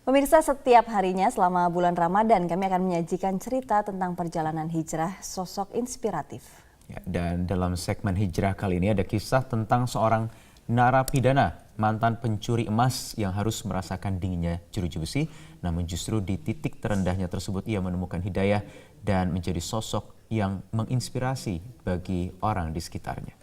Pemirsa, setiap harinya selama bulan Ramadan kami akan menyajikan cerita tentang perjalanan hijrah sosok inspiratif. Ya, dan dalam segmen hijrah kali ini ada kisah tentang seorang narapidana mantan pencuri emas yang harus merasakan dinginnya jeruji besi, namun justru di titik terendahnya tersebut ia menemukan hidayah dan menjadi sosok yang menginspirasi bagi orang di sekitarnya.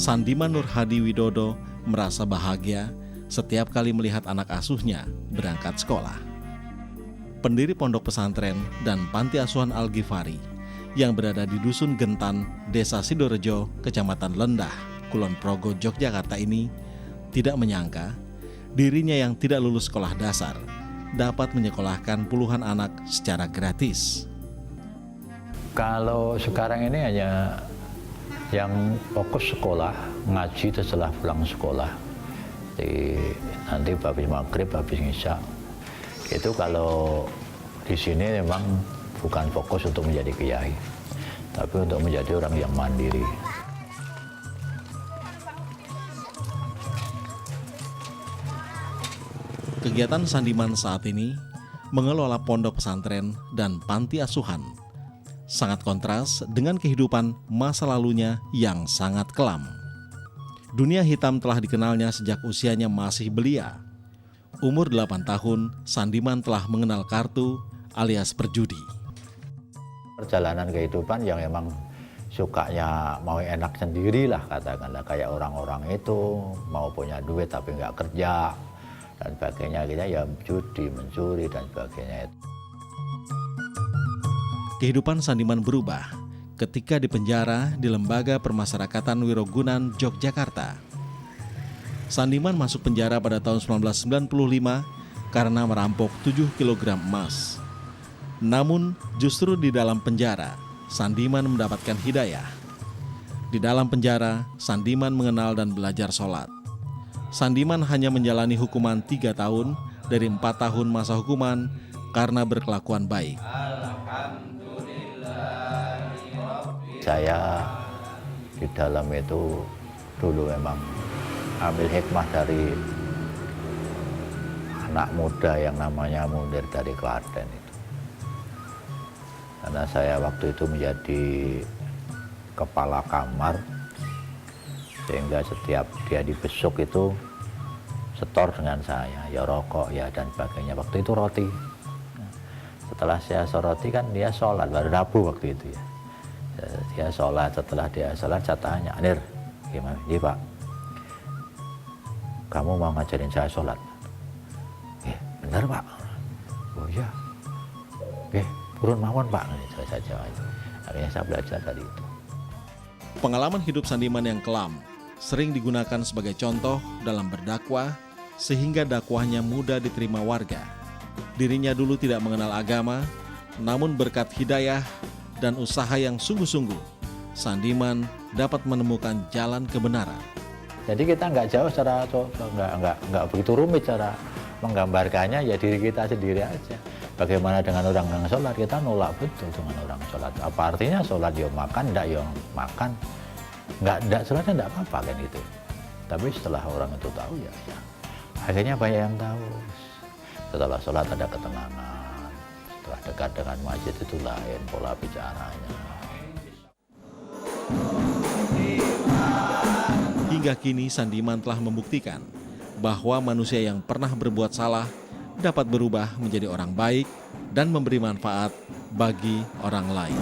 Sandiman Nur Hadi Widodo merasa bahagia setiap kali melihat anak asuhnya berangkat sekolah. Pendiri pondok pesantren dan panti asuhan Al-Ghifari yang berada di Dusun Gentan, Desa Sidorejo, Kecamatan Lendah, Kulon Progo, Yogyakarta ini tidak menyangka dirinya yang tidak lulus sekolah dasar dapat menyekolahkan puluhan anak secara gratis. Kalau sekarang ini hanya yang fokus sekolah, ngaji setelah pulang sekolah. Nanti habis maghrib, habis isya. Itu kalau di sini memang bukan fokus untuk menjadi kiai, tapi untuk menjadi orang yang mandiri. Kegiatan Sandiman saat ini mengelola pondok pesantren dan panti asuhan. Sangat kontras dengan kehidupan masa lalunya yang sangat kelam. Dunia hitam telah dikenalnya sejak usianya masih belia. Umur 8 tahun, Sandiman telah mengenal kartu alias perjudi. Perjalanan kehidupan yang memang sukanya mau enak sendirilah, katakanlah kayak orang-orang itu mau punya duit tapi nggak kerja dan sebagainya, kita ya judi, mencuri dan sebagainya. Kehidupan Sandiman berubah ketika dipenjara di Lembaga Permasyarakatan Wirogunan, Yogyakarta. Sandiman masuk penjara pada tahun 1995 karena merampok 7 kg emas. Namun justru di dalam penjara, Sandiman mendapatkan hidayah. Di dalam penjara, Sandiman mengenal dan belajar sholat. Sandiman hanya menjalani hukuman 3 tahun dari 4 tahun masa hukuman karena berkelakuan baik. Saya di dalam itu dulu memang ambil hikmah dari anak muda yang namanya Munir dari Klaten itu. Karena saya waktu itu menjadi kepala kamar, sehingga setiap dia dibesuk itu setor dengan saya, ya rokok ya dan sebagainya. Waktu itu roti. Setelah saya soroti kan dia sholat, baru Rabu waktu itu ya. Dia sholat, setelah dia sholat saya tanya, "Nir, gimana?" "Iya Pak, kamu mau ngajarin saya sholat?" "Benar Pak." "Oh iya." Purun mawon Pak." Saya jawab. Akhirnya saya belajar dari itu. Pengalaman hidup Sandiman yang kelam sering digunakan sebagai contoh dalam berdakwah sehingga dakwahnya mudah diterima warga. Dirinya dulu tidak mengenal agama, namun berkat hidayah dan usaha yang sungguh-sungguh, Sandiman dapat menemukan jalan kebenaran. Jadi kita nggak jauh secara nggak begitu rumit cara menggambarkannya, ya diri kita sendiri aja. Bagaimana dengan orang yang sholat, kita nolak betul dengan orang sholat. Apa artinya sholat ya makan, enggak ya makan, enggak sholatnya enggak apa-apa kan itu. Tapi setelah orang itu tahu ya akhirnya banyak yang tahu. Setelah sholat ada ketenangan, setelah dekat dengan masjid itu lain pola bicaranya. Hingga kini Sandiman telah membuktikan bahwa manusia yang pernah berbuat salah dapat berubah menjadi orang baik dan memberi manfaat bagi orang lain.